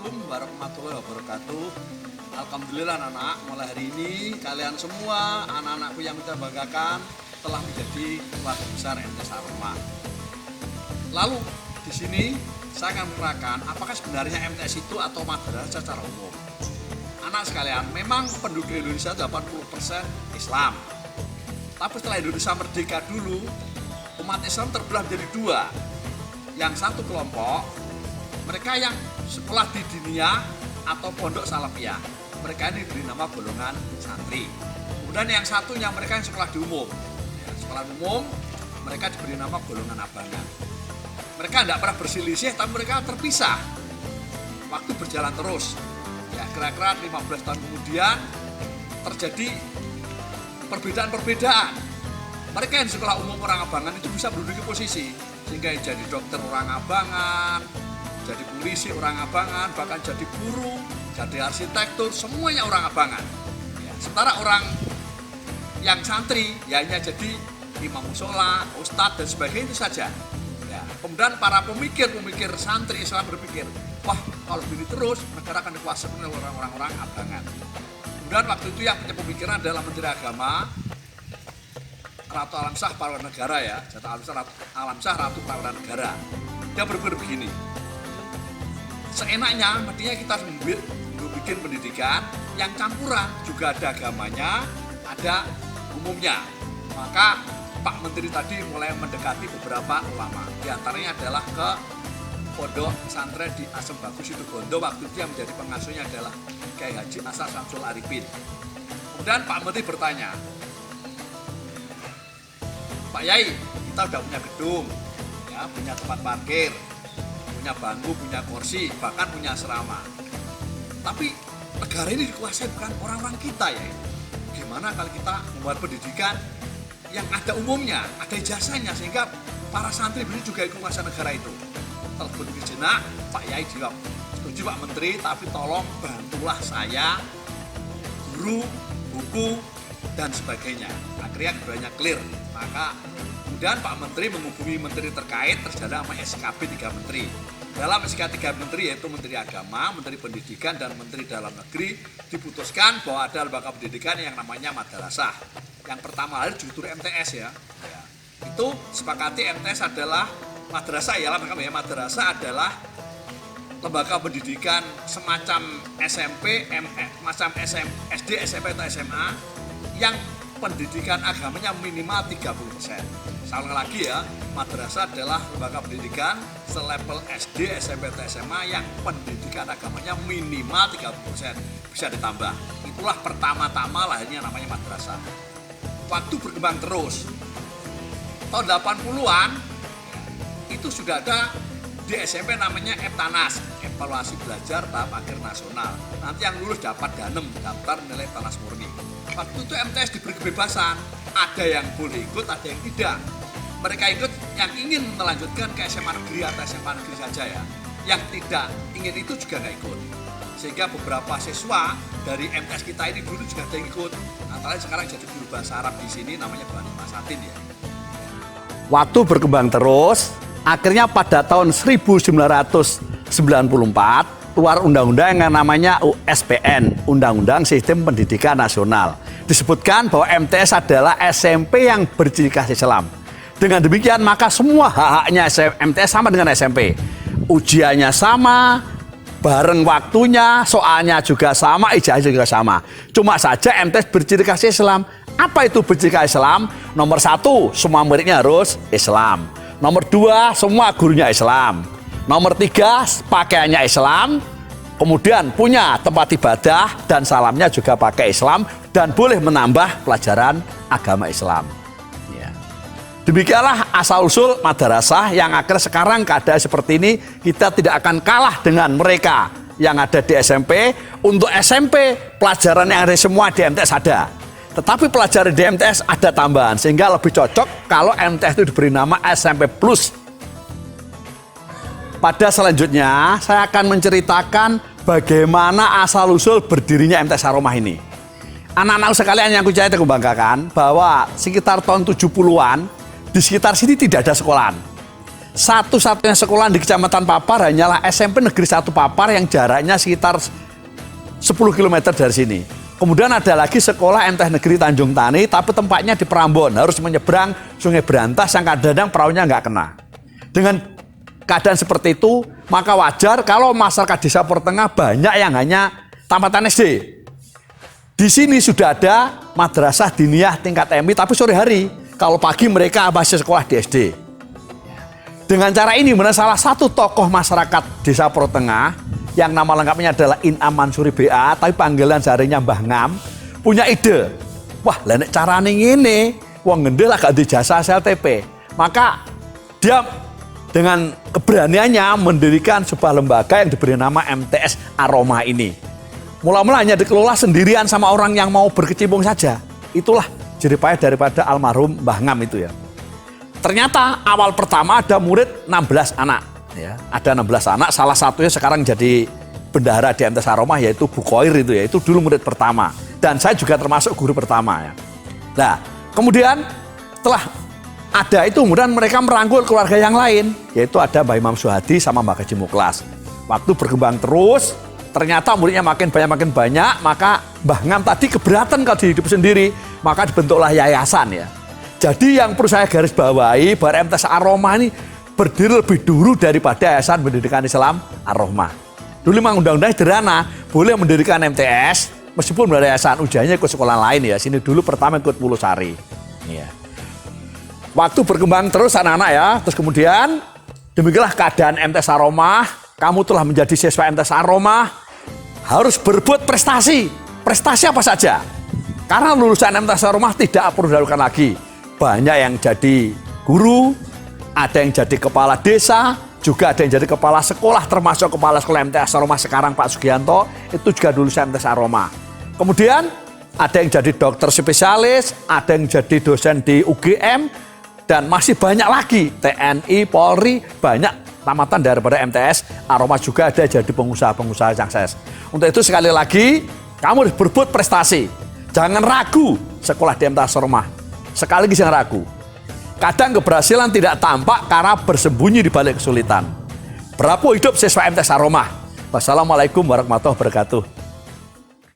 Assalamualaikum warahmatullahi wabarakatuh. Alhamdulillah anak-anak, mulai hari ini kalian semua anak-anakku yang kita banggakan telah menjadi keluarga besar MTS Aroma. Lalu di sini saya akan menerangkan apakah sebenarnya MTS itu atau madrasah secara umum. Anak sekalian, memang penduduk Indonesia 80% Islam. Tapi setelah Indonesia merdeka dulu, umat Islam terbelah menjadi dua. Yang satu kelompok, mereka yang sekolah di diniyah atau pondok salafiyah. Mereka ini diberi nama golongan santri. Kemudian yang satunya mereka yang sekolah di umum. Ya, sekolah umum, mereka diberi nama golongan abangan. Mereka tidak pernah berselisih, tapi mereka terpisah. Waktu berjalan terus. Ya, kira-kira 15 tahun kemudian terjadi perbedaan-perbedaan. Mereka yang sekolah umum orang abangan itu bisa menduduki posisi. Sehingga yang jadi dokter orang abangan, jadi polisi orang abangan, bahkan jadi guru, jadi arsitektur, semuanya orang abangan. Ya, sementara orang yang santri, ya hanya jadi imam musola, ustadz dan sebagainya itu saja. Ya, kemudian para pemikir santri Islam berpikir, wah kalau begini terus negara akan dikuasai oleh orang-orang abangan. Kemudian waktu itu yang punya pemikiran adalah Menteri Agama, Ratu Alamsyah Pahlawan Negara ya, Alamsyah Ratu Pahlawan Negara. Dia berpikir begini, seenaknya mestinya kita bikin pendidikan yang campuran, juga ada agamanya, ada umumnya. Maka Pak Menteri tadi mulai mendekati beberapa ulama. Di antaranya adalah ke pondok pesantren di Asem Bagus Situbondo. Waktu itu yang menjadi pengasuhnya adalah Kiai Haji Asar Syamsul Arifin. Kemudian Pak Menteri bertanya, Pak Yai, kita udah punya gedung, ya, punya tempat parkir, punya bangku, punya kursi, bahkan punya asrama. Tapi negara ini dikuasai bukan orang-orang kita ya. Gimana kalau kita membuat pendidikan yang ada umumnya, ada ijazahnya, sehingga para santri ini juga ikut kuasa negara itu. Setelah berpikir jenak, Pak Yai jawab, setuju Pak Menteri, tapi tolong bantulah saya, guru, buku, dan sebagainya. Akhirnya keduanya clear. Maka kemudian Pak Menteri menghubungi menteri terkait, terjalan sama SKB 3 menteri. Dalam SK 3 menteri yaitu Menteri Agama, Menteri Pendidikan, dan Menteri Dalam Negeri diputuskan bahwa ada lembaga pendidikan yang namanya madrasah. Yang pertama kali justru MTS ya. Itu sepakati MTS adalah madrasah ya, madrasah adalah lembaga pendidikan semacam SMP, macam SD, SMP atau SMA yang pendidikan agamanya minimal 30%. Salah lagi ya, madrasah adalah lembaga pendidikan selevel SD, SMP, atau SMA yang pendidikan agamanya minimal 30%. Bisa ditambah. Itulah pertama-tama lahirnya namanya madrasah. Waktu berkembang terus. Tahun 80-an itu sudah ada di SMP namanya EPTANAS, evaluasi belajar tahap akhir nasional. Nanti yang lulus dapat DANEM, daftar nilai TANAS murni. Waktu itu MTS diberi kebebasan, ada yang boleh ikut, ada yang tidak. Mereka ikut yang ingin melanjutkan ke SMA negeri atau SMA negeri saja ya. Yang tidak ingin itu juga nggak ikut. Sehingga beberapa siswa dari MTS kita ini dulu juga ada yang ikut. Antara sekarang jadi guru bahasa Arab di sini namanya Bani Masatin ya. Waktu berkembang terus, akhirnya pada tahun 1994 keluar undang-undang yang namanya USPN, Undang-Undang Sistem Pendidikan Nasional. Disebutkan bahwa MTS adalah SMP yang berciri khas Islam. Dengan demikian maka semua hak-haknya MTS sama dengan SMP. Ujiannya sama, bareng waktunya, soalnya juga sama, ijazah juga sama. Cuma saja MTS berciri khas Islam. Apa itu berciri khas Islam? Nomor 1, semua muridnya harus Islam. Nomor 2, semua gurunya Islam. Nomor 3, pakaiannya Islam. Kemudian punya tempat ibadah dan salamnya juga pakai Islam. Dan boleh menambah pelajaran agama Islam. Ya. Demikianlah asal-usul madrasah yang akhirnya sekarang keadaan seperti ini. Kita tidak akan kalah dengan mereka yang ada di SMP. Untuk SMP, pelajaran yang ada semua di MTS ada. Tetapi pelajaran di MTS ada tambahan. Sehingga lebih cocok kalau MTS itu diberi nama SMP Plus. Pada selanjutnya, saya akan menceritakan bagaimana asal-usul berdirinya MTS Aroma ini. Anak-anak sekalian yang saya banggakan bahwa sekitar tahun 70-an, di sekitar sini tidak ada sekolahan. Satu-satunya sekolah di Kecamatan Papar hanyalah SMP Negeri 1 Papar yang jaraknya sekitar 10 km dari sini. Kemudian ada lagi sekolah MTS Negeri Tanjung Tani, tapi tempatnya di Prambon, harus menyeberang Sungai Berantas yang kadang-kadang perahunya nggak kena. Dengan keadaan seperti itu, maka wajar kalau masyarakat Desa Portengah banyak yang hanya tamatan SD. Di sini sudah ada madrasah diniyah tingkat MI, tapi sore hari. Kalau pagi mereka masih sekolah di SD. Dengan cara ini, salah satu tokoh masyarakat Desa Portengah yang nama lengkapnya adalah Inam Mansuri BA, tapi panggilan seharinya Mbah Ngam, punya ide. Wah, nek carane ngene, wong ngendel agak di jasa SLTP. Maka dia dengan keberaniannya mendirikan sebuah lembaga yang diberi nama MTS Aroma ini. Mula-mula hanya dikelola sendirian sama orang yang mau berkecimpung saja. Itulah jeripaya daripada almarhum Mbah Ngam itu ya. Ternyata awal pertama ada murid 16 anak. Ya, ada 16 anak, salah satunya sekarang jadi bendahara di MTS Aroma yaitu Bu Koir itu ya. Itu dulu murid pertama. Dan saya juga termasuk guru pertama ya. Nah, kemudian setelah ada itu kemudian mereka merangkul keluarga yang lain. Yaitu ada Mbah Imam Suhadi sama Mbah Haji Muklas. Waktu berkembang terus, ternyata muridnya makin banyak, maka Mbah Ngam tadi keberatan kalau hidup sendiri. Maka dibentuklah yayasan ya. Jadi yang perlu saya garis bawahi bahwa MTS Aroma ini berdiri lebih dulu daripada Yayasan Pendidikan Islam Ar-Rahmah. Dulu memang undang-undangnya sederhana, boleh mendirikan MTS meskipun dari yayasan ujiannya ikut sekolah lain ya. Sini dulu pertama ikut Pulusari. Ya. Waktu berkembang terus anak-anak ya, terus kemudian demikianlah keadaan MTS Aroma. Kamu telah menjadi siswa MTS Aroma, harus berbuat prestasi. Prestasi apa saja? Karena lulusan MTS Aroma tidak perlu diragukan lagi. Banyak yang jadi guru, ada yang jadi kepala desa, juga ada yang jadi kepala sekolah, termasuk kepala sekolah MTS Aroma sekarang Pak Sugianto, itu juga lulusan MTS Aroma. Kemudian ada yang jadi dokter spesialis, ada yang jadi dosen di UGM, dan masih banyak lagi TNI, Polri, banyak tamatan daripada MTS Aroma juga ada jadi pengusaha-pengusaha sukses. Untuk itu sekali lagi, kamu harus berbuat prestasi. Jangan ragu sekolah di MTS Aroma. Sekali lagi jangan ragu. Kadang keberhasilan tidak tampak karena bersembunyi di balik kesulitan. Berapa hidup siswa MTS Aroma. Wassalamualaikum warahmatullahi wabarakatuh.